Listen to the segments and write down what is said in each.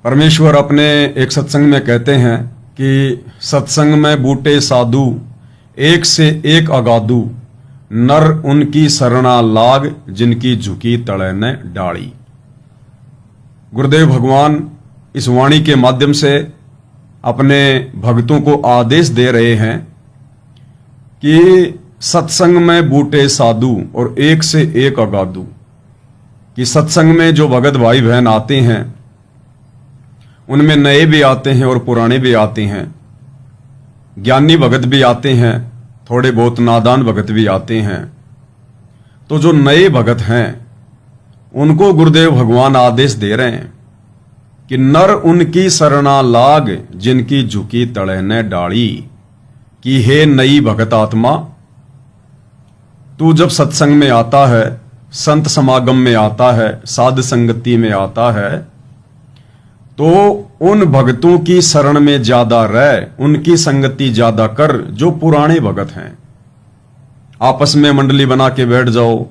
परमेश्वर अपने एक सत्संग में कहते हैं कि सत्संग में बूटे साधु एक से एक अगाधु, नर उनकी शरणा लाग जिनकी झुकी तड़े न डाली। गुरुदेव भगवान इस वाणी के माध्यम से अपने भक्तों को आदेश दे रहे हैं कि सत्संग में बूटे साधु और एक से एक अगाधु, कि सत्संग में जो भगत भाई बहन आते हैं उनमें नए भी आते हैं और पुराने भी आते हैं, ज्ञानी भगत भी आते हैं, थोड़े बहुत नादान भगत भी आते हैं। तो जो नए भगत हैं उनको गुरुदेव भगवान आदेश दे रहे हैं कि नर उनकी शरणा लाग जिनकी झुकी तड़े न डाली, कि हे नई भगत आत्मा, तू जब सत्संग में आता है, संत समागम में आता है, साध संगति में आता है, तो उन भक्तों की शरण में ज्यादा रह, उनकी संगति ज्यादा कर जो पुराने भगत हैं। आपस में मंडली बना के बैठ जाओ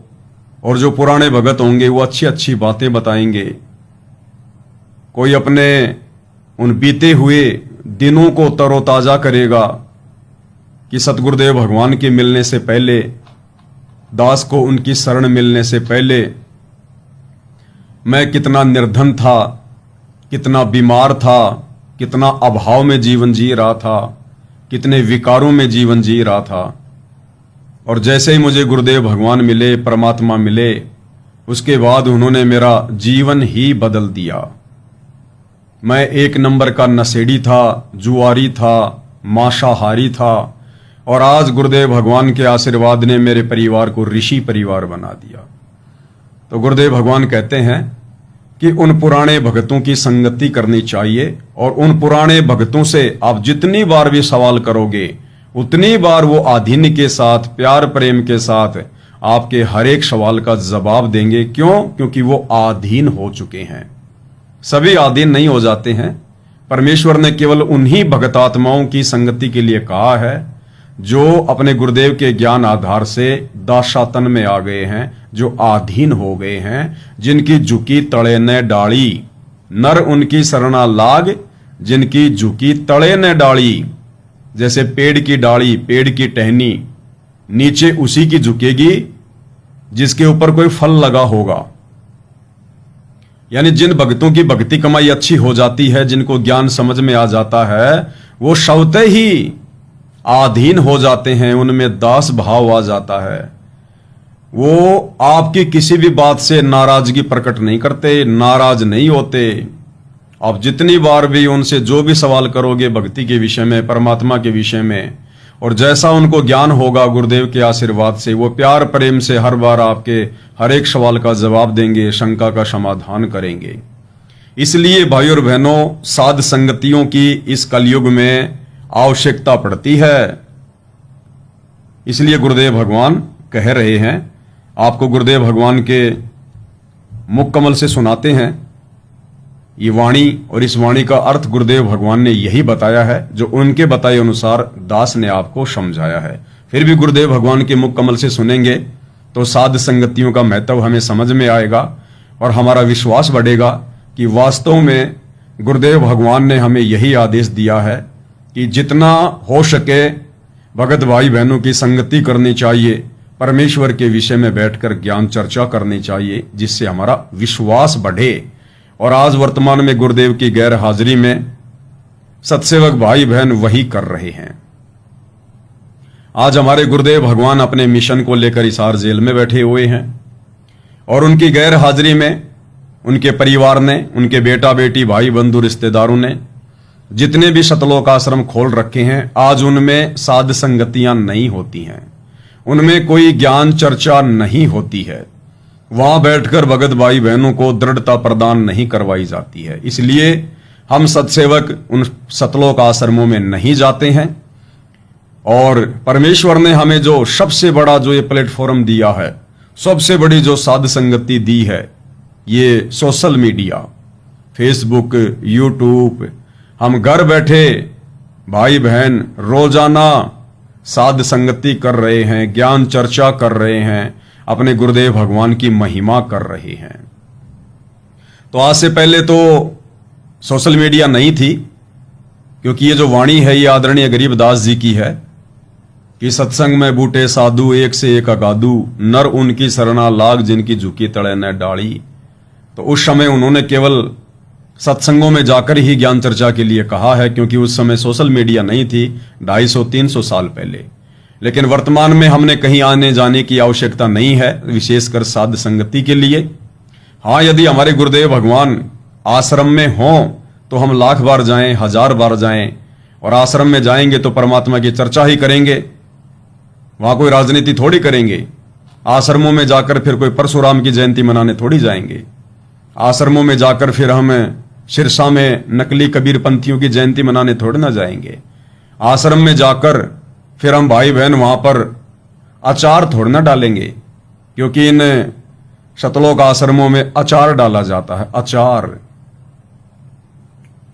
और जो पुराने भगत होंगे वो अच्छी अच्छी बातें बताएंगे। कोई अपने उन बीते हुए दिनों को तरोताजा करेगा कि सतगुरुदेव भगवान के मिलने से पहले, दास को उनकी शरण मिलने से पहले मैं कितना निर्धन था, कितना बीमार था, कितना अभाव में जीवन जी रहा था, कितने विकारों में जीवन जी रहा था, और जैसे ही मुझे गुरुदेव भगवान मिले, परमात्मा मिले, उसके बाद उन्होंने मेरा जीवन ही बदल दिया। मैं एक नंबर का नशेड़ी था, जुआरी था, मांसाहारी था, और आज गुरुदेव भगवान के आशीर्वाद ने मेरे परिवार को ऋषि परिवार बना दिया। तो गुरुदेव भगवान कहते हैं कि उन पुराने भक्तों की संगति करनी चाहिए, और उन पुराने भक्तों से आप जितनी बार भी सवाल करोगे उतनी बार वो आधीन के साथ, प्यार प्रेम के साथ आपके हर एक सवाल का जवाब देंगे। क्यों? क्योंकि वो आधीन हो चुके हैं। सभी आधीन नहीं हो जाते हैं। परमेश्वर ने केवल उन्हीं भगतात्माओं की संगति के लिए कहा है जो अपने गुरुदेव के ज्ञान आधार से दासातन में आ गए हैं, जो आधीन हो गए हैं, जिनकी झुकी तड़े न डाली, नर उनकी शरणा लाग जिनकी झुकी तड़े न डाली। जैसे पेड़ की डाली, पेड़ की टहनी नीचे उसी की झुकेगी जिसके ऊपर कोई फल लगा होगा। यानी जिन भक्तों की भक्ति कमाई अच्छी हो जाती है, जिनको ज्ञान समझ में आ जाता है, वो स्वतः ही आधीन हो जाते हैं, उनमें दास भाव आ जाता है। वो आपकी किसी भी बात से नाराजगी प्रकट नहीं करते, नाराज नहीं होते। आप जितनी बार भी उनसे जो भी सवाल करोगे भक्ति के विषय में, परमात्मा के विषय में, और जैसा उनको ज्ञान होगा गुरुदेव के आशीर्वाद से, वो प्यार प्रेम से हर बार आपके हर एक सवाल का जवाब देंगे, शंका का समाधान करेंगे। इसलिए भाइयों और बहनों, साध संगतियों की इस कलयुग में आवश्यकता पड़ती है। इसलिए गुरुदेव भगवान कह रहे हैं, आपको गुरुदेव भगवान के मुख कमल से सुनाते हैं ये वाणी, और इस वाणी का अर्थ गुरुदेव भगवान ने यही बताया है जो उनके बताए अनुसार दास ने आपको समझाया है। फिर भी गुरुदेव भगवान के मुख कमल से सुनेंगे तो साध संगतियों का महत्व हमें समझ में आएगा, और हमारा विश्वास बढ़ेगा कि वास्तव में गुरुदेव भगवान ने हमें यही आदेश दिया है कि जितना हो सके भगत भाई बहनों की संगति करनी चाहिए, परमेश्वर के विषय में बैठकर ज्ञान चर्चा करनी चाहिए, जिससे हमारा विश्वास बढ़े। और आज वर्तमान में गुरुदेव की गैर हाजिरी में सत्सेवक भाई बहन वही कर रहे हैं। आज हमारे गुरुदेव भगवान अपने मिशन को लेकर हिसार जेल में बैठे हुए हैं, और उनकी गैर हाजिरी में उनके परिवार ने, उनके बेटा बेटी, भाई बंधु, रिश्तेदारों ने जितने भी सतलोक आश्रम खोल रखे हैं, आज उनमें साध संगतियां नहीं होती हैं, उनमें कोई ज्ञान चर्चा नहीं होती है, वहां बैठकर भगत भाई बहनों को दृढ़ता प्रदान नहीं करवाई जाती है। इसलिए हम सत्सेवक उन सतलोक आश्रमों में नहीं जाते हैं, और परमेश्वर ने हमें जो सबसे बड़ा जो ये प्लेटफॉर्म दिया है, सबसे बड़ी जो साध संगति दी है, ये सोशल मीडिया, फेसबुक, यूट्यूब, हम घर बैठे भाई बहन रोजाना साध संगति कर रहे हैं, ज्ञान चर्चा कर रहे हैं, अपने गुरुदेव भगवान की महिमा कर रहे हैं। तो आज से पहले तो सोशल मीडिया नहीं थी, क्योंकि ये जो वाणी है ये आदरणीय गरीबदास जी की है कि सत्संग में बूटे साधु एक से एक अगाधु, नर उनकी सरना लाग जिनकी झुकी तड़े न डाली। तो उस समय उन्होंने केवल सत्संगों में जाकर ही ज्ञान चर्चा के लिए कहा है, क्योंकि उस समय सोशल मीडिया नहीं थी, 250-300 साल पहले। लेकिन वर्तमान में हमने कहीं आने जाने की आवश्यकता नहीं है, विशेषकर साध संगति के लिए। हाँ, यदि हमारे गुरुदेव भगवान आश्रम में हों तो हम 1,00,000 बार जाएं, 1,000 बार जाएं, और आश्रम में जाएंगे तो परमात्मा की चर्चा ही करेंगे, वहां कोई राजनीति थोड़ी करेंगे। आश्रमों में जाकर फिर कोई परशुराम की जयंती मनाने थोड़ी जाएंगे। आश्रमों में जाकर फिर हम सिरसा में नकली कबीरपंथियों की जयंती मनाने थोड़ी ना जाएंगे। आश्रम में जाकर फिर हम भाई बहन वहां पर अचार थोड़ी ना डालेंगे, क्योंकि इन शतलोक आश्रमों में अचार डाला जाता है, अचार।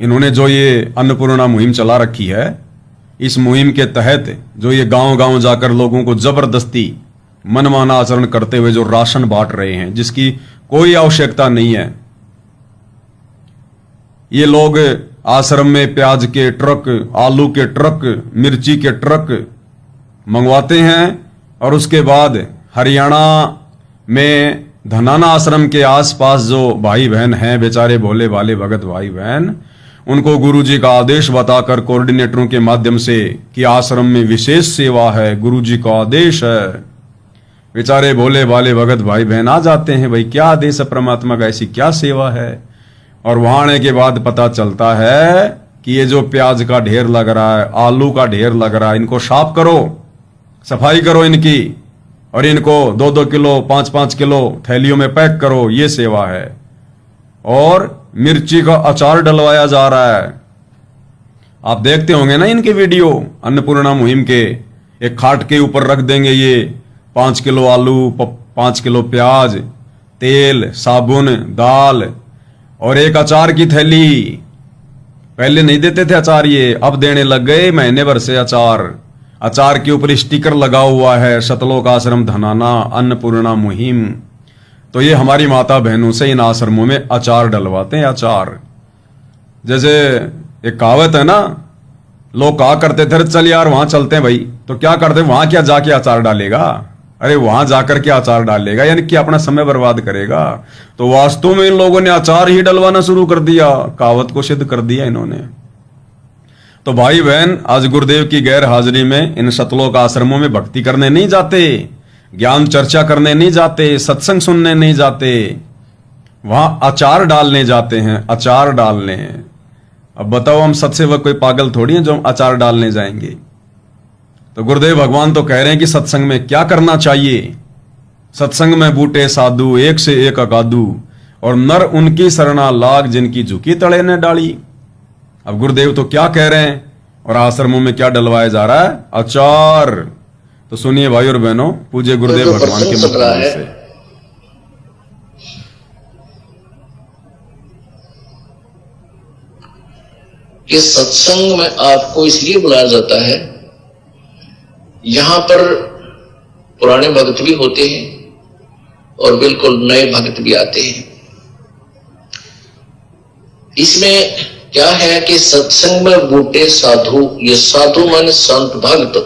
इन्होंने जो ये अन्नपूर्णा मुहिम चला रखी है, इस मुहिम के तहत जो ये गांव गांव जाकर लोगों को जबरदस्ती मनमाना आचरण करते हुए जो राशन बांट रहे हैं, जिसकी कोई आवश्यकता नहीं है। ये लोग आश्रम में प्याज के ट्रक, आलू के ट्रक, मिर्ची के ट्रक मंगवाते हैं, और उसके बाद हरियाणा में धनाना आश्रम के आसपास जो भाई बहन हैं, बेचारे भोले भाले भगत भाई बहन, उनको गुरुजी का आदेश बताकर कोऑर्डिनेटरों के माध्यम से कि आश्रम में विशेष सेवा है, गुरुजी का आदेश है, बेचारे भोले भाले भगत भाई बहन आ जाते हैं। भाई क्या आदेश है परमात्मा का, ऐसी क्या सेवा है? और वहां आने के बाद पता चलता है कि ये जो प्याज का ढेर लग रहा है, आलू का ढेर लग रहा है, इनको साफ करो, सफाई करो इनकी, और इनको 2-2 किलो 5-5 किलो थैलियों में पैक करो, ये सेवा है। और मिर्ची का अचार डलवाया जा रहा है। आप देखते होंगे ना इनके वीडियो, अन्नपूर्णा मुहिम के। एक खाट के ऊपर रख देंगे ये 5 किलो आलू, 5 किलो प्याज, तेल, साबुन, दाल और एक अचार की थैली। पहले नहीं देते थे अचार, ये अब देने लग गए महीने भर से अचार। अचार के ऊपर स्टिकर लगा हुआ है, शतलोक आश्रम धनाना अन्नपूर्णा मुहिम। तो ये हमारी माता बहनों से इन आश्रमों में अचार डलवाते हैं, अचार। जैसे एक कहावत है ना, लोग कहा करते थे चल यार वहां चलते हैं भाई, तो क्या करते, वहां क्या जाके अचार डालेगा? अरे वहां जाकर के अचार डालेगा, यानी कि अपना समय बर्बाद करेगा। तो वास्तव में इन लोगों ने अचार ही डलवाना शुरू कर दिया, कहावत को सिद्ध कर दिया इन्होंने। तो भाई बहन, आज गुरुदेव की गैर हाजिरी में इन शतलोक आश्रमों में भक्ति करने नहीं जाते, ज्ञान चर्चा करने नहीं जाते, सत्संग सुनने नहीं जाते, वहां अचार डालने जाते हैं, अचार डालने। अब बताओ, हम सत्सेवक कोई पागल थोड़ी हैं जो हम अचार डालने जाएंगे। तो गुरुदेव भगवान तो कह रहे हैं कि सत्संग में क्या करना चाहिए। सत्संग में बूटे साधु एक से एक अगाधु, और नर उनकी सरना लाग जिनकी झुकी तड़े ने डाली। अब गुरुदेव तो क्या कह रहे हैं, और आश्रमों में क्या डलवाया जा रहा है? अचार। तो सुनिए भाई और बहनों, पूज्य गुरुदेव भगवान के मुख से। कि सत्संग में आपको इसलिए बुलाया जाता है, यहां पर पुराने भक्त भी होते हैं और बिल्कुल नए भक्त भी आते हैं। इसमें क्या है कि सत्संग में बूटे साधु, ये साधु मान संत भक्त,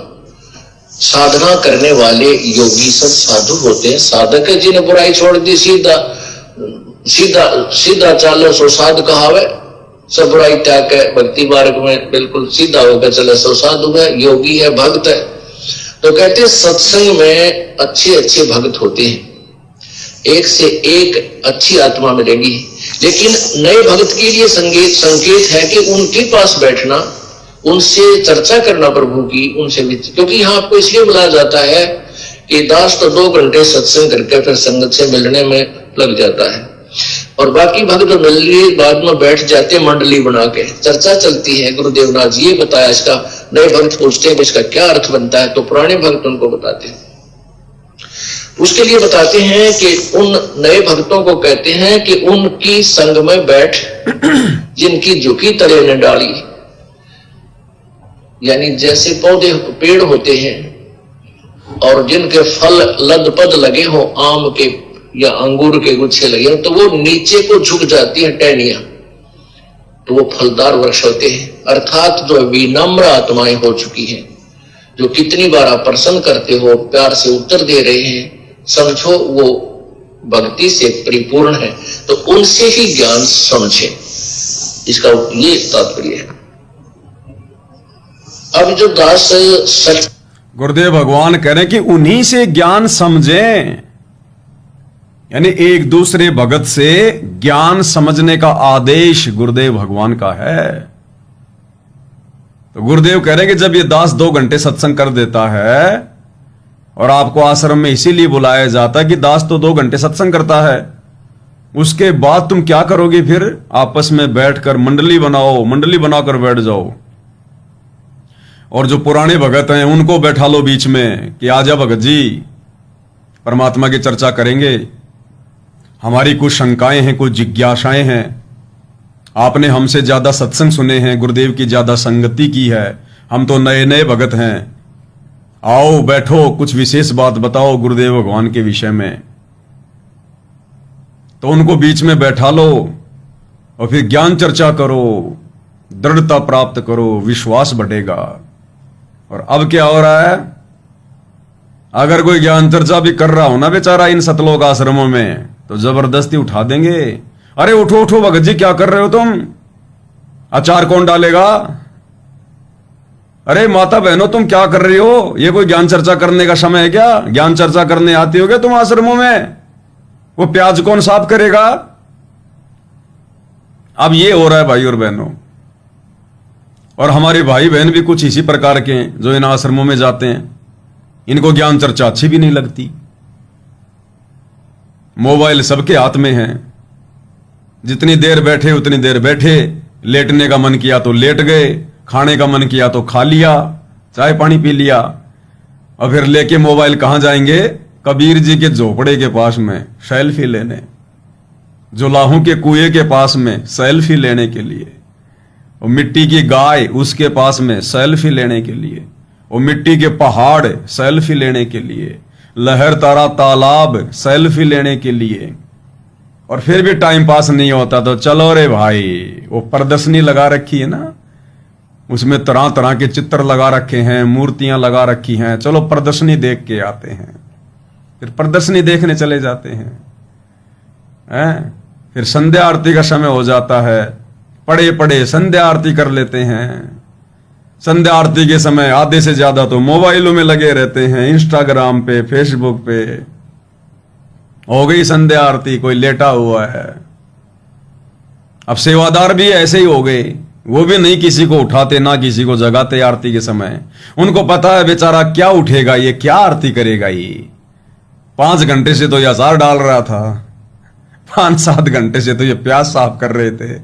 साधना करने वाले योगी सब साधु होते हैं। साधक है जिन्हें बुराई छोड़ दी, सीधा सीधा सीधा चालो सो साधु कहावे, सब बुराई त्याग के भक्ति मार्ग में बिल्कुल सीधा होकर चले सो साधु है, योगी है, भक्त है। तो कहते हैं सत्संग में अच्छे अच्छे भक्त होते हैं, एक से एक अच्छी आत्मा मिलेगी। लेकिन नए भक्त के लिए संकेत है कि उनके पास बैठना, उनसे चर्चा करना प्रभु की, उनसे क्योंकि यहाँ आपको इसलिए बुलाया जाता है कि दास तो 2 घंटे सत्संग करके फिर संगत से मिलने में लग जाता है, और बाकी भक्त मिलने बाद में बैठ जाते मंडली बना के, चर्चा चलती है। गुरुदेव नाथ जी ये बताया, इसका नए भक्त पूछते हैं इसका क्या अर्थ बनता है, तो पुराने भक्त उनको बताते हैं। उसके लिए बताते हैं कि उन नए भक्तों को कहते हैं कि उनकी संग में बैठ जिनकी झुकी तले ने डाली, यानी जैसे पौधे पेड़ होते हैं और जिनके फल लद पद लगे हो, आम के या अंगूर के गुच्छे लगे हो, तो वो नीचे को झुक जाती है टहनियां। तो वो फलदार वृक्ष होते हैं। अर्थात जो विनम्र आत्माएं हो चुकी हैं, जो कितनी बार आप प्रसन्न करते हो, प्यार से उत्तर दे रहे हैं, समझो वो भक्ति से परिपूर्ण है, तो उनसे ही ज्ञान समझे। इसका ये तात्पर्य है। अब जो दास सच गुरुदेव भगवान कह रहे हैं कि उन्हीं से ज्ञान समझें, यानी एक दूसरे भगत से ज्ञान समझने का आदेश गुरुदेव भगवान का है। तो गुरुदेव कह रहे हैं कि जब ये दास 2 घंटे सत्संग कर देता है, और आपको आश्रम में इसीलिए बुलाया जाता है कि दास तो 2 घंटे सत्संग करता है, उसके बाद तुम क्या करोगे? फिर आपस में बैठकर मंडली बनाओ, मंडली बनाकर बैठ जाओ, और जो पुराने भगत हैं उनको बैठा लो बीच में कि आजा भगत जी, परमात्मा की चर्चा करेंगे, हमारी कुछ शंकाएं हैं, कुछ जिज्ञासाएं हैं, आपने हमसे ज्यादा सत्संग सुने हैं, गुरुदेव की ज्यादा संगति की है, हम तो नए नए भगत हैं, आओ बैठो, कुछ विशेष बात बताओ गुरुदेव भगवान के विषय में। तो उनको बीच में बैठा लो और फिर ज्ञान चर्चा करो, दृढ़ता प्राप्त करो, विश्वास बढ़ेगा। और अब क्या हो रहा है? अगर कोई ज्ञान चर्चा भी कर रहा हो ना बेचारा इन सतलोक आश्रमों में, तो जबरदस्ती उठा देंगे, अरे उठो उठो भगत जी, क्या कर रहे हो तुम? अचार कौन डालेगा? अरे माता बहनों तुम क्या कर रही हो? ये कोई ज्ञान चर्चा करने का समय है क्या? ज्ञान चर्चा करने आती हो क्या तुम आश्रमों में? वो प्याज कौन साफ करेगा? अब ये हो रहा है भाई और बहनों। और हमारे भाई बहन भी कुछ इसी प्रकार के हैं जो इन आश्रमों में जाते हैं, इनको ज्ञान चर्चा अच्छी भी नहीं लगती। मोबाइल सबके हाथ में है, जितनी देर बैठे उतनी देर बैठे, लेटने का मन किया तो लेट गए, खाने का मन किया तो खा लिया, चाय पानी पी लिया, और फिर लेके मोबाइल कहां जाएंगे? कबीर जी के झोपड़े के पास में सेल्फी लेने, जुलाहों के कुएं के पास में सेल्फी लेने के लिए, और मिट्टी की गाय उसके पास में सेल्फी लेने के लिए, और मिट्टी के पहाड़ सेल्फी लेने के लिए, लहर तारा तालाब सेल्फी लेने के लिए। और फिर भी टाइम पास नहीं होता तो चलो रे भाई, वो प्रदर्शनी लगा रखी है ना, उसमें तरह तरह के चित्र लगा रखे हैं, मूर्तियां लगा रखी हैं, चलो प्रदर्शनी देख के आते हैं। फिर प्रदर्शनी देखने चले जाते हैं। फिर संध्या आरती का समय हो जाता है, पड़े पड़े संध्या आरती कर लेते हैं। संध्या आरती के समय आधे से ज्यादा तो मोबाइलों में लगे रहते हैं, इंस्टाग्राम पे, फेसबुक पे। हो गई संध्या आरती, कोई लेटा हुआ है। अब सेवादार भी ऐसे ही हो गए, वो भी नहीं किसी को उठाते ना किसी को जगाते आरती के समय। उनको पता है बेचारा क्या उठेगा, ये क्या आरती करेगा, ये 5 घंटे से तो ये अचार डाल रहा था, 5-7 घंटे से तो ये प्याज साफ कर रहे थे,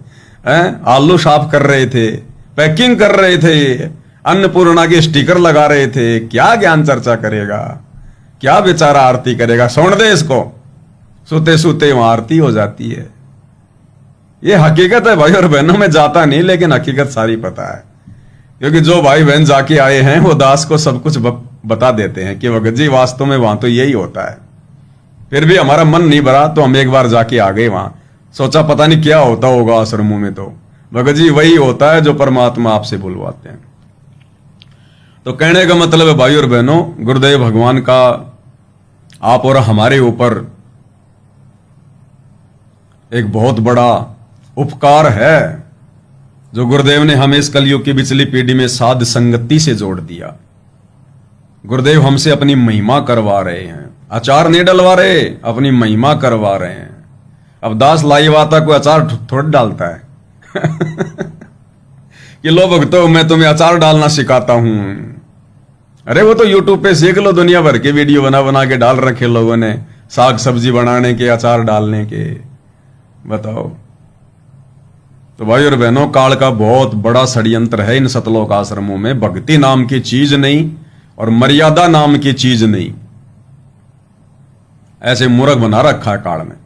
आलू साफ कर रहे थे, पैकिंग कर रहे थे, अन्नपूर्णा के स्टिकर लगा रहे थे। क्या ज्ञान चर्चा करेगा, क्या बेचारा आरती करेगा? सुन दे इसको, सोते सोते वहां आरती हो जाती है। ये हकीकत है भाई और बहनों, में जाता नहीं लेकिन हकीकत सारी पता है, क्योंकि जो भाई बहन जाके आए हैं वो दास को सब कुछ बता देते हैं कि भगत जी वास्तव में वहां तो यही होता है। फिर भी हमारा मन नहीं भरा तो हम एक बार जाके आ गए वहां, सोचा पता नहीं क्या होता होगा आश्रमों में। तो भगत जी वही होता है जो परमात्मा आपसे बुलवाते हैं। तो कहने का मतलब है भाई और बहनों, गुरुदेव भगवान का आप और हमारे ऊपर एक बहुत बड़ा उपकार है जो गुरुदेव ने हमें इस कलयुग की पिछली पीढ़ी में साध संगति से जोड़ दिया। गुरुदेव हमसे अपनी महिमा करवा रहे हैं, अचार नहीं डलवा रहे, अपनी महिमा करवा रहे हैं। अब दास लाईवाता को अचार थोड़ा डालता है कि लो भक्तों मैं तुम्हें अचार डालना सिखाता हूं। अरे वो तो यूट्यूब पे सीख लो, दुनिया भर के वीडियो बना बना के डाल रखे लोगों ने, साग सब्जी बनाने के, अचार डालने के। बताओ। तो भाई और बहनों, काल का बहुत बड़ा षड्यंत्र है इन सतलोक आश्रमों में। भक्ति नाम की चीज नहीं और मर्यादा नाम की चीज नहीं, ऐसे मूर्ख बना रखा है काल में।